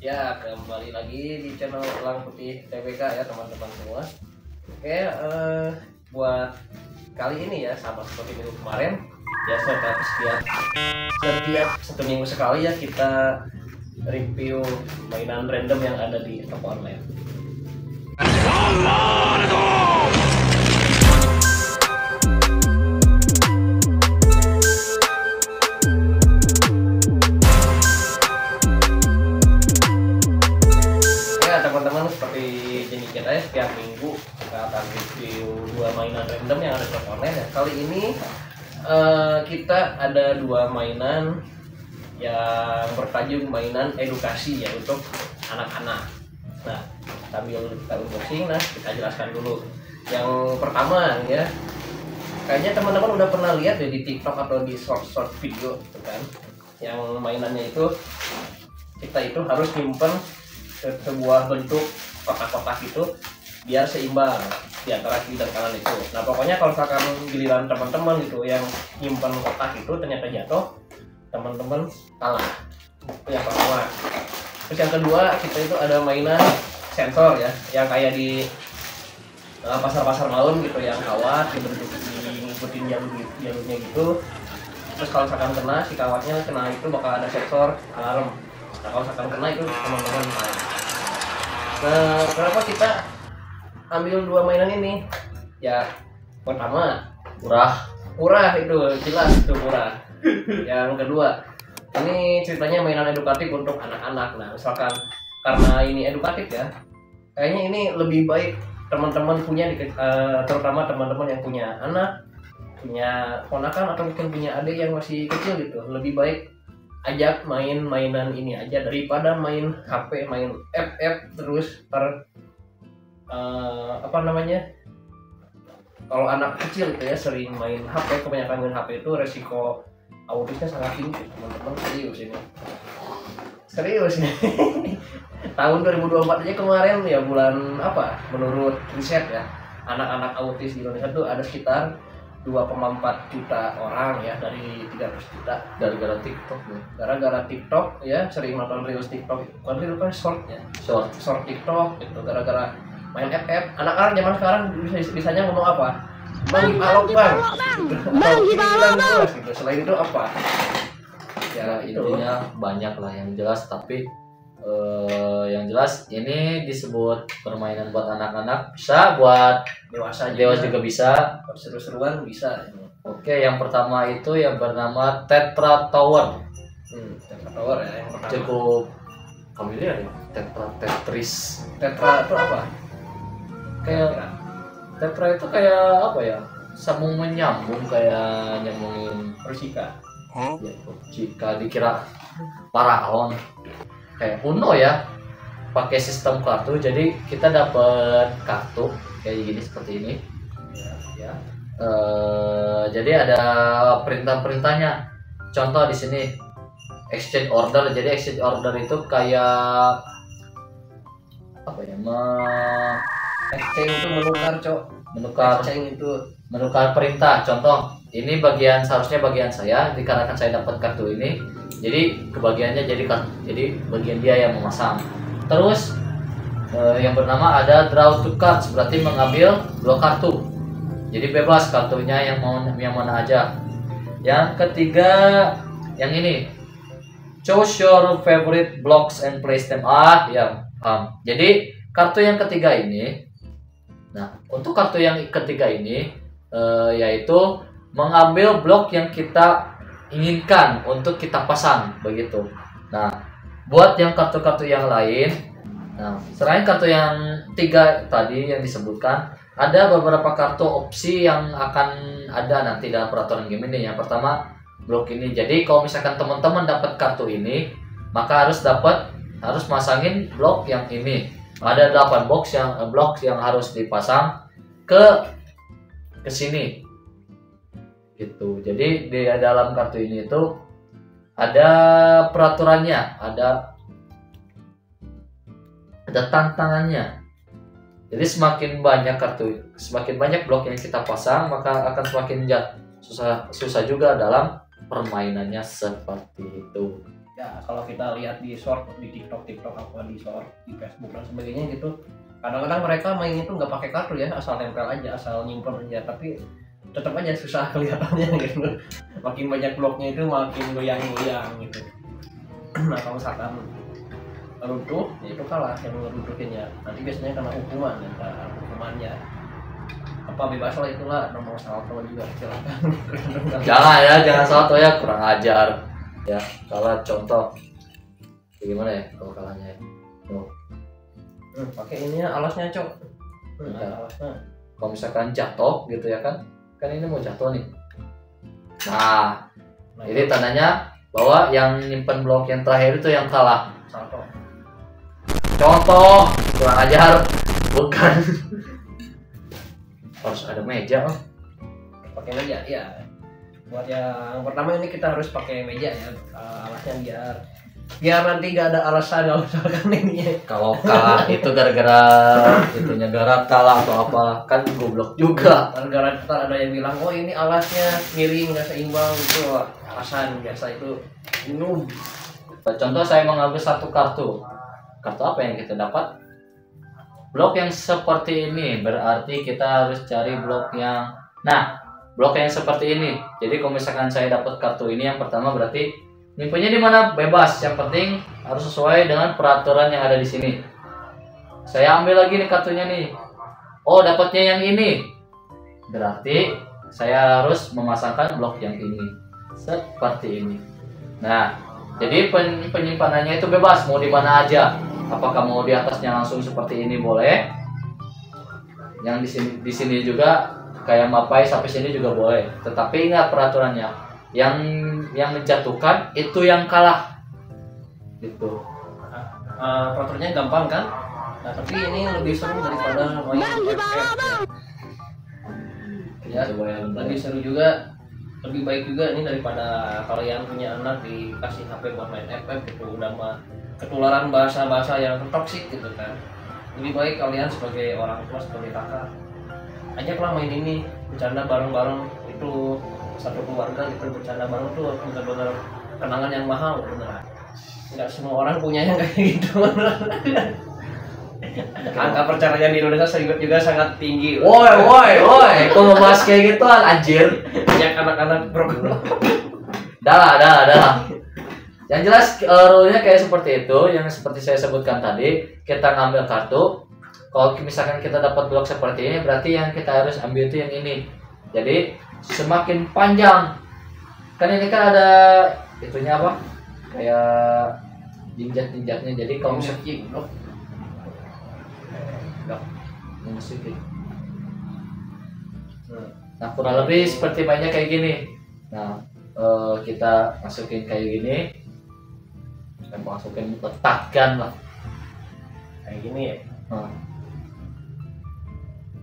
Ya, kembali lagi di channel Elang Putih TBK ya teman-teman semua. Oke, buat kali ini ya sama seperti minggu kemarin ya, setiap 1 minggu sekali ya kita review mainan random yang ada di toko online. Teman-teman, seperti jenis kita ya, setiap minggu kita akan review 2 mainan random yang ada di toko online ya. Kali ini kita ada 2 mainan yang bertajuk mainan edukasi ya untuk anak-anak. Nah, sambil kita unboxing, kita jelaskan dulu. Yang pertama ya, kayaknya teman-teman udah pernah lihat ya di TikTok atau di short video gitu kan, yang mainannya itu kita itu harus nyimpen sebuah bentuk kotak-kotak itu biar seimbang di antara kiri dan kanan itu. Nah, pokoknya kalau misalkan giliran teman-teman gitu yang nyimpen kotak itu ternyata jatuh, teman-teman kalah. Itu yang pertama. Terus yang kedua, kita itu ada mainan sensor ya, yang kayak di pasar-pasar malam gitu, yang kawat dibentuk ngikutin jalurnya gitu. Terus kalau misalkan kena, si kawatnya kena itu bakal ada sensor alarm. Nah, kalau misalkan kena itu teman-teman main. Nah, kenapa kita ambil 2 mainan ini? Ya, pertama murah itu jelas itu murah. Yang kedua, ini ceritanya mainan edukatif untuk anak-anak. Nah, misalkan karena ini edukatif ya, kayaknya ini lebih baik teman-teman punya, terutama teman-teman yang punya anak, punya ponakan atau mungkin punya adik yang masih kecil gitu, lebih baik ajak main mainan ini aja daripada main HP, main FF terus kalau anak kecil itu ya sering main HP, kebanyakan main HP itu resiko autisnya sangat tinggi teman-teman. Serius ini tahun 2024 aja kemarin ya, bulan apa, menurut riset ya, anak-anak autis di Indonesia tuh ada sekitar 2,4 juta orang ya dari 300 juta. Gara-gara TikTok ya. Gara-gara TikTok ya, sering nonton reels TikTok, bukan reels kan, short ya, short TikTok gitu. Gara-gara main FF, anak-anak zaman sekarang bisanya ngomong apa? Bang Gipalok bang, bang Gipalok gitu. Selain itu apa? Ya intinya banyak lah yang jelas, tapi yang jelas ini disebut permainan buat anak-anak, bisa buat dewasa juga bisa, seru-seruan bisa. Oke, yang pertama itu yang bernama Tetra Tower. Tetra Tower ya yang pertama. Cukup familiar ya, Tetris. Tetra itu apa? Kayak Tetra itu kayak apa ya? Sambung menyambung, kayak nyambungin Persika. Ya, jika dikira Paragon. Kayak Uno ya, pakai sistem kartu. Jadi kita dapat kartu kayak gini, seperti ini ya. Jadi ada perintah-perintahnya. Contoh di sini exchange order. Jadi exchange order itu kayak apa ya, Exchange itu menukar, Cok. Exchange itu menukar perintah. Contoh ini seharusnya bagian saya, dikarenakan saya dapat kartu ini, jadi kebagiannya jadi bagian dia yang memasang. Terus yang bernama ada draw to cards, berarti mengambil 2 kartu. Jadi bebas kartunya yang mana aja. Yang ketiga yang ini, choose your favorite blocks and place them. Ya paham. Jadi kartu yang ketiga ini, nah untuk kartu yang ketiga ini yaitu mengambil blok yang kita inginkan untuk kita pasang begitu. Nah, buat yang kartu-kartu yang lain, nah selain kartu yang 3 tadi yang disebutkan, ada beberapa kartu opsi yang akan ada nanti dalam peraturan game ini. Yang pertama, blok ini. Jadi kalau misalkan teman-teman dapat kartu ini, maka harus masangin blok yang ini. Ada 8 blok yang harus dipasang ke sini. Gitu. Jadi di dalam kartu ini itu ada peraturannya, ada tantangannya. Jadi semakin banyak blok yang kita pasang, maka akan semakin susah juga dalam permainannya seperti itu. Ya kalau kita lihat di short, di TikTok apa di short, di Facebook dan sebagainya gitu, kadang-kadang mereka main itu nggak pakai kartu ya, asal nempel aja, asal nyimpen aja, tapi tetap aja susah kelihatannya gitu. Makin banyak bloknya itu makin goyang-goyang gitu. Nah kalau misalkan runtuh, ya itu kalah yang ngeruntuhin ya. Nanti biasanya kena hukuman, ya, hukumannya apa bebas lah, itulah nomor salto juga silakan. Jangan salto ya, kurang ajar ya. Kalau contoh gimana ya kalau kalahnya ya? Pakai ini ya alasnya cok. Ya. Alasnya. Kalau misalkan jatuh gitu ya kan ini mau jatuh nih. Nah ini tandanya bahwa yang nyimpen blok yang terakhir itu yang kalah. Salto. Contoh kurang ajar, bukan. Harus ada meja. Pakai meja ya. Buat yang pertama ini kita harus pakai meja ya, alasnya biar nanti nggak ada alasan kalau misalkan ininya Kalau kalah itu gara-gara itunya garat kalah atau apalah, kan goblok juga. gara-gara ntar ada yang bilang oh ini alasnya miring nggak seimbang, itu alasan biasa itu noob. Contoh saya mengambil satu kartu apa yang kita dapat? Blok yang seperti ini, berarti kita harus cari blok yang blok yang seperti ini. Jadi kalau misalkan saya dapat kartu ini, yang pertama berarti nyimpennya di mana bebas, yang penting harus sesuai dengan peraturan yang ada di sini. Saya ambil lagi nih kartunya nih. Oh, dapatnya yang ini. Berarti saya harus memasangkan blok yang ini. Seperti ini. Nah, jadi penyimpanannya itu bebas, mau di mana aja. Apakah mau di atasnya langsung seperti ini boleh. Yang di sini juga kayak mapai sampai sini juga boleh. Tetapi ingat peraturannya. Yang menjatuhkan itu yang kalah. Gitu. Peraturannya gampang kan? Nah, tapi ini lebih seru daripada main FF ya. Lebih seru juga, lebih baik juga ini daripada kalian punya anak dikasih HP buat main FF gitu, udah mah ketularan bahasa-bahasa yang toksik gitu kan. Lebih baik kalian sebagai orang tua, sebagai kakak, ajaklah main ini, bercanda bareng-bareng, itu satu keluarga gitu, bercanda bareng tuh benar-benar kenangan yang mahal beneran. Nggak semua orang punya yang kayak gitu. Angka perceraian di Indonesia juga sangat tinggi. Woi, kok ngebahas kayak gituan anjir. Banyak anak-anak berguna. Dah. Yang jelas rule-nya kayak seperti itu, yang seperti saya sebutkan tadi, kita ngambil kartu. Kalau misalkan kita dapat blok seperti ini, berarti yang kita harus ambil itu yang ini. Jadi semakin panjang, kan ini kan ada itunya apa? Kayak jinjak-jinjaknya. Jadi kalau misalkan nah kurang lebih seperti mainnya kayak gini. Nah kita masukin kayak gini, kita masukin, letakkan lah kayak gini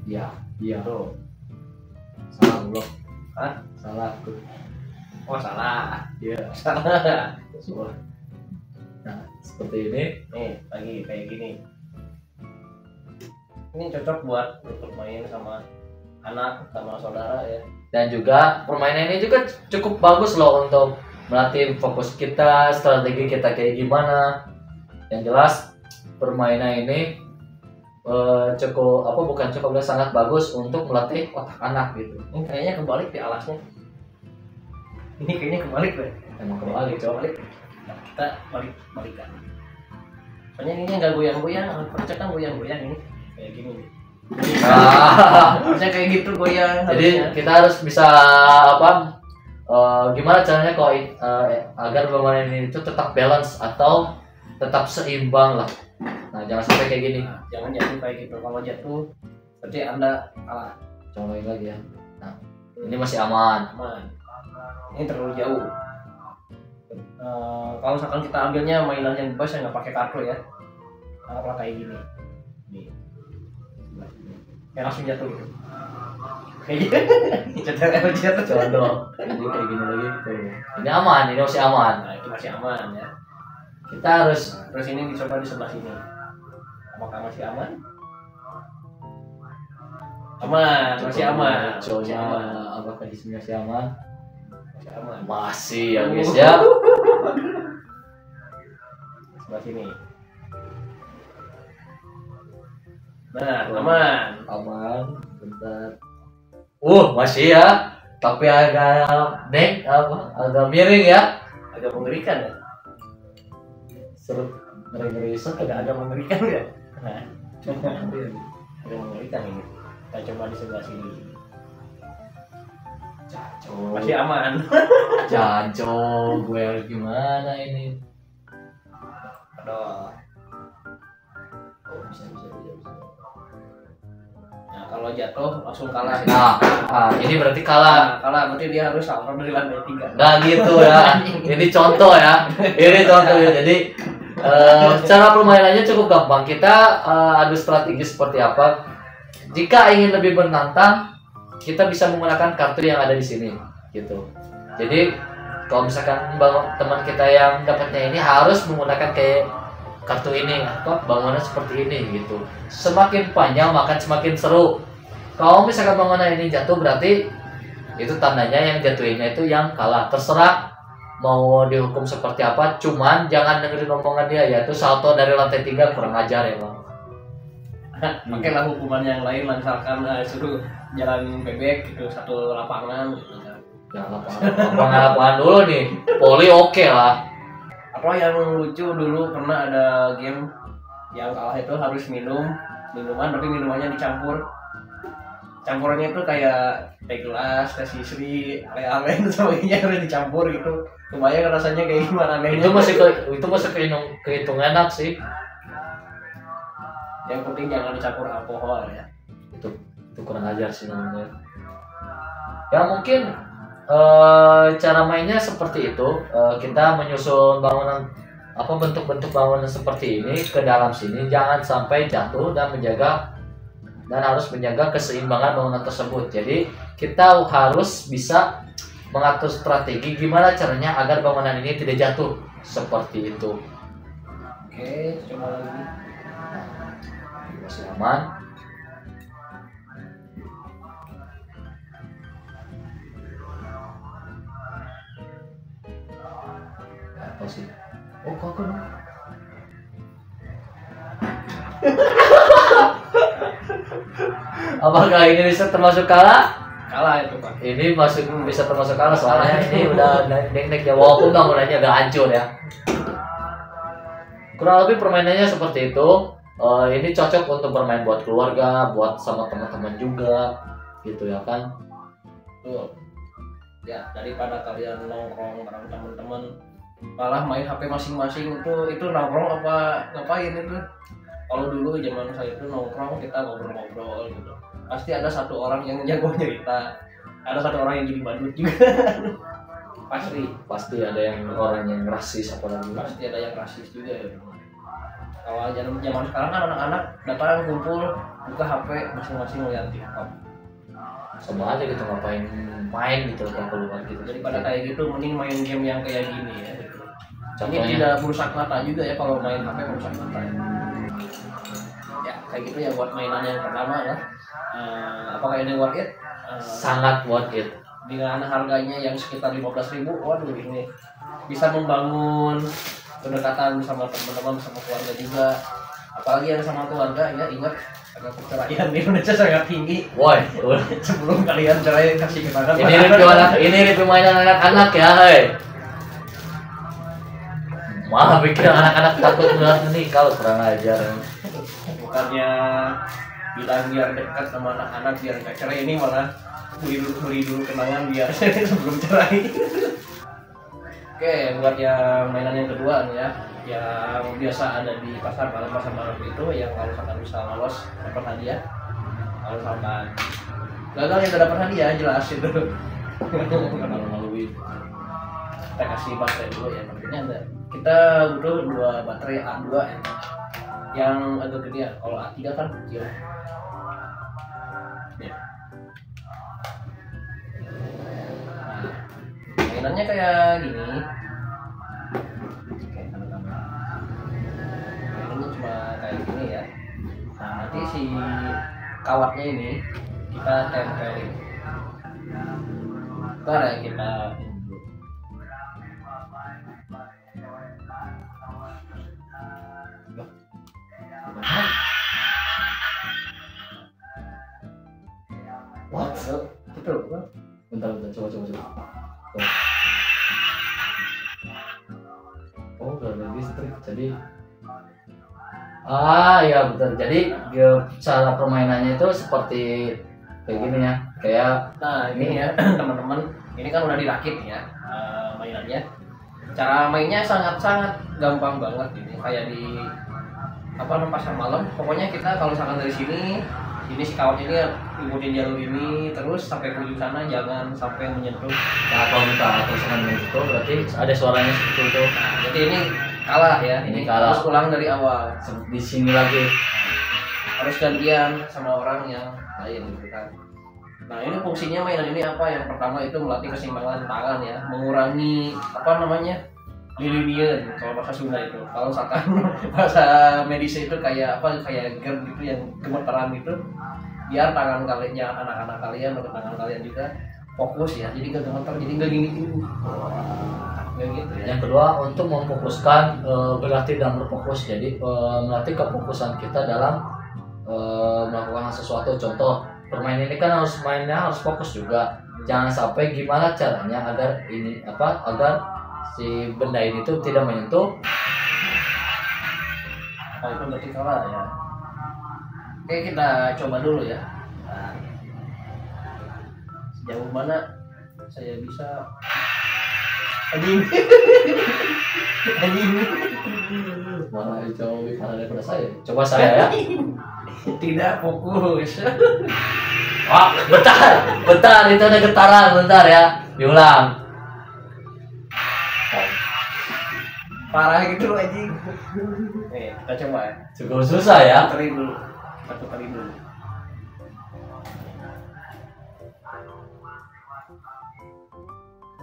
ya. Iya Tuh. salah blok. Salah aku. Oh salah. Iya Salah. Nah seperti ini. Nih lagi kayak gini. Ini cocok buat bermain sama anak, sama saudara ya. Dan juga permainan ini juga cukup bagus loh untuk melatih fokus kita, strategi kita kayak gimana. Yang jelas permainan ini sangat bagus untuk melatih otak anak gitu. Ini kayaknya kebalik di alasnya. Ini kayaknya kebalik deh. Emang kebalik coba. Nah, kita balikan. Soalnya ini nggak goyang-goyang, harusnya kan goyang-goyang ini. Kayak gini nih. Harusnya kayak gitu goyang. Jadi harusnya. kita harus bisa gimana caranya kalau agar permainan ini itu tetap balance atau tetap seimbang lah. Nah jangan sampai kayak gini. Nah, jangan jatuh kayak gitu. Kalau jatuh berarti Anda kalah. Contohin lagi ya. Nah ini masih aman. Ini terlalu jauh. Kalau misalkan kita ambilnya mainan yang bebas yang nggak pakai kartu ya, anggaplah kayak gini. Nih. Yang langsung jatuh gitu. Kayak gitu. Contoh. Jadi kayak gini lagi. Tuh. Ini aman. Ini masih aman. Nah itu masih aman ya. Kita harus Terus ini dicoba di sebelah sini. Apakah masih aman? Aman, masih aman. Coba apakah di sini masih aman? Aman. Masih ya guys ya. Sebelah sini. Nah, aman. Aman. Bentar. Masih ya. Tapi agak agak miring ya. Agak mengerikan ya. Seru ngeri-ngeri Agak mengerikan ya. Nah, agak mengerikan ini. Kita coba di sebelah sini. Masih aman. Jancok, gue harus gimana ini? Aduh. Bisa. Nah, kalau jatuh langsung kalah. Ini berarti kalah. Kalah berarti dia harus salto dari lantai 3. Nah gitu ya. Ini contoh ya. Jadi cara permainannya cukup gampang. Kita adu strategi seperti apa. Jika ingin lebih menantang, kita bisa menggunakan kartu yang ada di sini, gitu. Jadi kalau misalkan teman kita yang dapatnya ini harus menggunakan kayak kartu ini, bangunan seperti ini, gitu. Semakin panjang maka semakin seru. Kalau misalkan bangunan ini jatuh berarti itu tandanya yang jatuhinnya itu yang kalah. Terserah mau dihukum seperti apa, cuman jangan dengerin omongan dia, yaitu salto dari lantai 3 kurang ajar ya bang. Pakailah hukuman yang lain, misalkan suruh jalan bebek gitu, satu lapangan gitu kan. Ya lapangan dulu nih, poli oke lah. Atau yang lucu dulu pernah ada game yang kalah itu harus minum minuman, tapi minumannya dicampur. Campurannya itu kayak teh gelas, teh sisri, ale-ale dan sebagainya harus dicampur gitu. Kebayang rasanya kayak gimana anehnya. Itu masih kehitung enak sih. Yang penting jangan dicampur alkohol ya. Itu kurang ajar sih namanya. Ya mungkin cara mainnya seperti itu. Kita menyusun bangunan bentuk-bentuk bangunan seperti ini ke dalam sini, jangan sampai jatuh dan harus menjaga keseimbangan bangunan tersebut. Jadi kita harus bisa mengatur strategi gimana caranya agar bangunan ini tidak jatuh seperti itu. Oke, coba lagi. Masih aman. Apa sih? Kok dong. Apakah ini bisa termasuk kalah? Kalah itu Pak. Ini bisa termasuk kalah soalnya ini udah naik ya, walaupun bangunannya agak hancur ya. Kurang lebih permainannya seperti itu. Ini cocok untuk bermain buat keluarga, buat sama teman-teman juga, gitu ya kan? Tuh. Ya, daripada kalian nongkrong bareng teman-teman malah main HP masing-masing, itu nongkrong apa ngapain itu? Kalau dulu zaman saya itu nongkrong kita ngobrol-ngobrol gitu. Pasti ada satu orang yang jago cerita, ada satu orang yang jadi badut juga. Pasti ada yang orang yang rasis apalagi. Pasti ada yang rasis juga ya. Kalau zaman sekarang kan anak-anak datang kumpul buka HP masing-masing ngeliat TikTok. Sama aja gitu, ngapain main gitu kalau keluar gitu. Daripada kayak gitu mending main game yang kayak gini ya gitu. Ini Contohnya, tidak merusak mata juga ya, kalau main HP merusak mata ya. Ya kayak gitu ya buat mainan yang pertama lah. Apakah ini worth it? sangat worth it. Dengan harganya yang sekitar 15.000, waduh ini bisa membangun kedekatan bersama teman-teman, bersama keluarga juga. Apalagi yang sama keluarga ya, ingat karena perceraian di Indonesia sangat tinggi. Woi, Sebelum kalian cerai kasih kenangan. ini review mainan anak-anak ya, hei. Malah bikin anak-anak takut menikah, kurang ajar. Bukannya bilang biar dekat sama anak-anak biar nggak cerai, ini malah beli dulu kenangan biar sebelum cerai. Oke, buat yang mainan yang kedua nih ya, yang biasa ada di pasar malam itu, yang kalau misalkan bisa lolos dapat hadiah. Kalau misalkan gagal ya udah dapat hadiah, jelas itu. Malu-maluin. Kita kasih baterai dulu ya, maksudnya ada. Kita butuh 2 baterai A2 ya, yang agak gede ya. Kalau A3 kan kecil. Ya. Mainannya kayak gini. Mainannya cuma kayak gini ya. Nah, nanti si kawatnya ini kita tempelin. Ntar ya kita Betul. Bentar, coba. Tuh. Oh, gak ada listrik. Jadi ya betul. Jadi cara permainannya itu seperti kayak gini ya. Kayak Nah ini ya teman-teman, ini kan udah dirakit ya mainannya. Cara mainnya sangat-sangat gampang banget ini, kayak di pasar malam. Pokoknya kita kalau misalkan dari sini si kawan ini ikutin jalur ini terus sampai ke ujung sana, jangan sampai menyentuh. nah, kalau kita teruskan itu berarti ada suaranya seperti itu. Nah, jadi ini kalah ya. Ini kalah. Harus ulang dari awal. Di sini lagi. Harus gantian sama orang yang lain gitu kan. Nah ini fungsinya mainan ini apa? Yang pertama itu melatih keseimbangan tangan ya, mengurangi lilinian kalau bahasa Sunda itu. Kalau misalkan bahasa medis itu kayak kayak GERD gitu yang gemeteran gitu, biar tangan kalian, ya anak-anak kalian atau tangan kalian juga fokus ya, jadi nggak gemeter, jadi nggak gini nggak gitu ya. Yang kedua untuk memfokuskan, berlatih dan berfokus. Jadi melatih kefokusan kita dalam melakukan sesuatu. Contoh permainan ini kan mainnya harus fokus juga. Jangan sampai gimana caranya agar si benda ini tuh tidak menyentuh. Oh itu berarti kalah ya. Oke kita coba dulu ya. Nah, sejauh mana saya bisa anjing Mana jauh lebih kalah daripada saya. Coba saya ya. tidak fokus. Wah, bentar, itu ada getaran, bentar ya. Diulang. Parah gitu anjing. Kita coba ya. Cukup susah ya. Puterin dulu. Kita puterin dulu.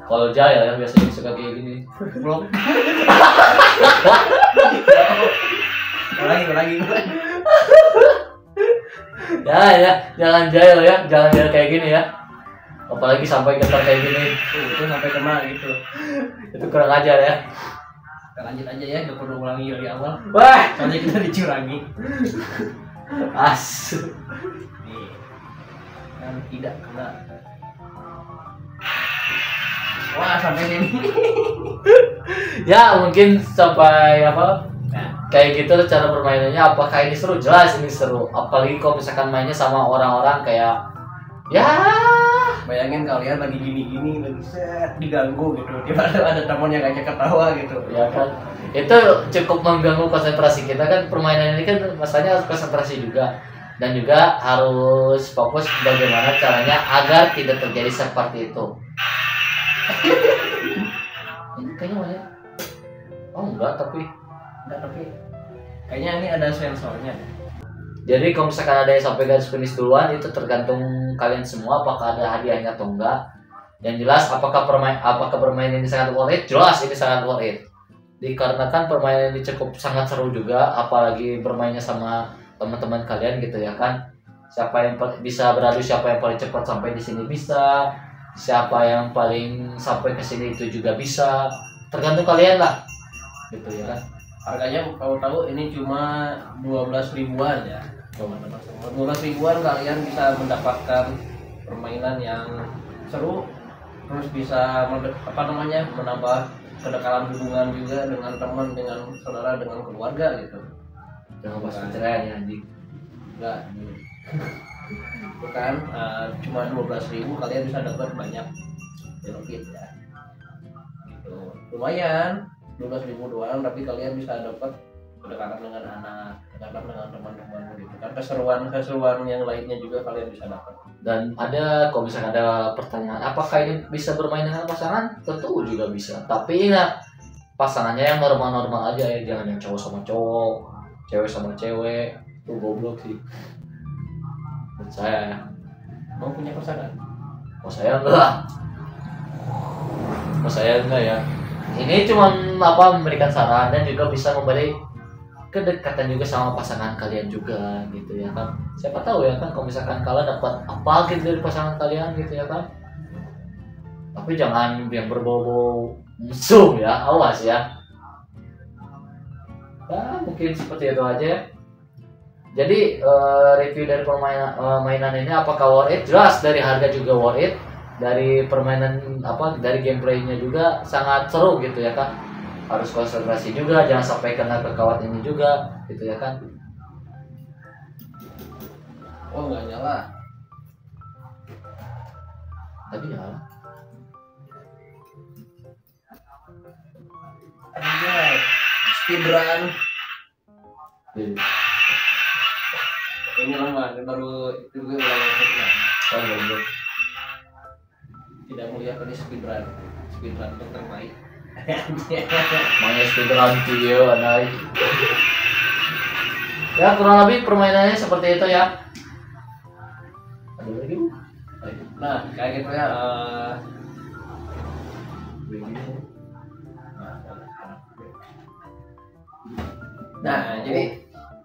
Kalau Jaya ya biasanya suka kayak gini. Blok. Ulangi. Ya, jangan Jaya kayak gini ya. Apalagi sampai getar kayak gini. Itu sampai kena gitu. Itu kurang ajar ya. Kita lanjut aja ya, gak perlu ulangi dari awal. Wah, Soalnya kita dicurangi. as. Nih. Dan tidak kena. Wah, sampai sini. Ya, mungkin sampai Nah, kayak gitu cara permainannya. Apakah ini seru? Jelas ini seru. Apalagi kalau misalkan mainnya sama orang-orang kayak ya, bayangin kalian lagi gini-gini, lagi set diganggu gitu. Tiba-tiba ada teman yang ngajak ketawa gitu. ya kan. Itu cukup mengganggu konsentrasi kita kan. Permainan ini kan masanya harus konsentrasi juga. Dan juga harus fokus bagaimana caranya agar tidak terjadi seperti itu. Ini kayaknya banyak. Oh enggak, tapi Kayaknya ini ada sensornya deh. jadi kalau misalkan ada yang sampai garis finish duluan, itu tergantung kalian semua apakah ada hadiahnya atau enggak. Yang jelas apakah permainan ini sangat worth it? Jelas ini sangat worth it. Dikarenakan permainan ini cukup sangat seru juga, apalagi bermainnya sama teman-teman kalian gitu ya kan. Siapa yang bisa beradu, siapa yang paling cepat sampai di sini bisa. Siapa yang paling sampai ke sini itu juga bisa. Tergantung kalian lah. Gitu ya kan. Harganya kalau tahu ini cuma 12 ribuan ya. 12 ribuan kalian bisa mendapatkan permainan yang seru, terus bisa menambah kedekatan hubungan juga dengan teman, dengan saudara, dengan keluarga gitu. Jangan pas perceraian ya anjing. Enggak. Bukan, cuma 12 ribu kalian bisa dapat banyak benefit ya. Gitu. Lumayan. 12 ribu doang, tapi kalian bisa dapat kedekatan dengan anak, kedekatan dengan teman-teman gitu kan, keseruan yang lainnya juga kalian bisa dapat. Dan ada, kalau misalnya ada pertanyaan, apakah ini bisa bermain dengan pasangan? Tentu juga bisa. Tapi ingat, pasangannya yang normal-normal aja ya, jangan yang cowok sama cowok, cewek sama cewek. Itu goblok sih. Menurut saya ya. Mau punya pasangan? Oh saya enggak. Oh saya enggak ya. Ini cuma memberikan saran dan juga bisa memberi kedekatan juga sama pasangan kalian juga gitu ya kan. Siapa tahu ya kan kalau misalkan kalian dapat apa gitu dari pasangan kalian gitu ya kan. Tapi jangan yang berbau-bau mesum ya, awas ya. Ya mungkin seperti itu aja. Jadi review dari mainan ini apakah worth it? Jelas dari harga juga worth it. Dari permainan dari gameplaynya juga sangat seru gitu ya kan. Harus konsentrasi juga, jangan sampai kena ke kawat ini juga gitu ya kan. Oh nggak nyala. Tadi ya. Anjay, speedrun. Ini lama, ini baru itu gue ulang Oh, tidak melihat ini speedrun yang terbaik. Mana speedrun video anai. Ya kurang lebih permainannya seperti itu ya. Ada lagi? Nah kayak gitu ya. Nah jadi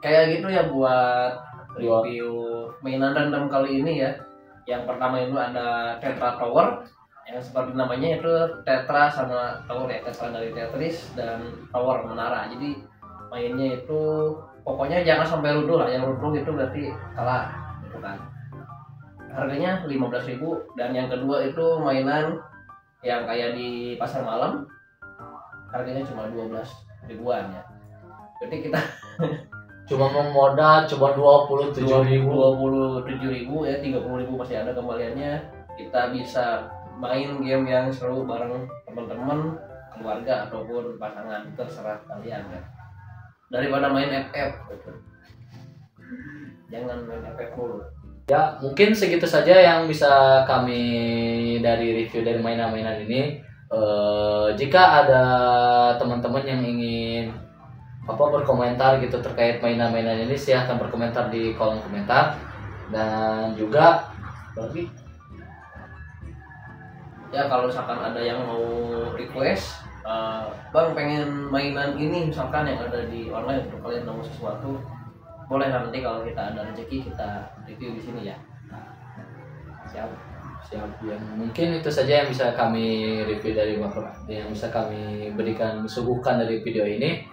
kayak gitu ya buat review mainan random kali ini ya. Yang pertama itu ada Tetra Tower, yang seperti namanya itu Tetra sama Tower ya, Tetra dari Tetris dan Tower menara. Jadi mainnya itu pokoknya jangan sampai runtuh lah, yang runtuh itu berarti kalah gitu kan. Harganya 15.000. Dan yang kedua itu mainan yang kayak di pasar malam, harganya cuma 12 ribuan ya. Jadi kita cuma memodal cuma 27.000 ya, 30.000 masih ada kembaliannya. Kita bisa main game yang seru bareng teman-teman, keluarga ataupun pasangan, terserah kalian ya. Daripada main FF gitu. Jangan main FF dulu. Ya mungkin segitu saja yang bisa kami dari review dari mainan-mainan ini. Jika ada teman-teman yang ingin berkomentar gitu terkait mainan-mainan ini, silahkan berkomentar di kolom komentar. Dan juga lagi ya kalau misalkan ada yang mau request, bang pengen mainan ini misalkan yang ada di online untuk kalian mau sesuatu, boleh nanti kalau kita ada rezeki kita review di sini ya. siap ya, mungkin itu saja yang bisa kami review dari yang bisa kami suguhkan dari video ini.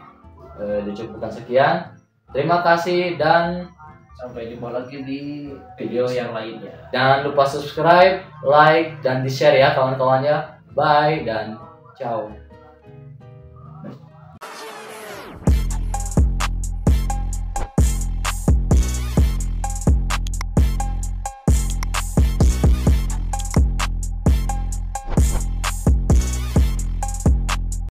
Dicukupkan sekian. Terima kasih dan sampai jumpa lagi di video yang lainnya. Jangan lupa subscribe, like, dan di-share ya kawan-kawannya. Bye dan ciao.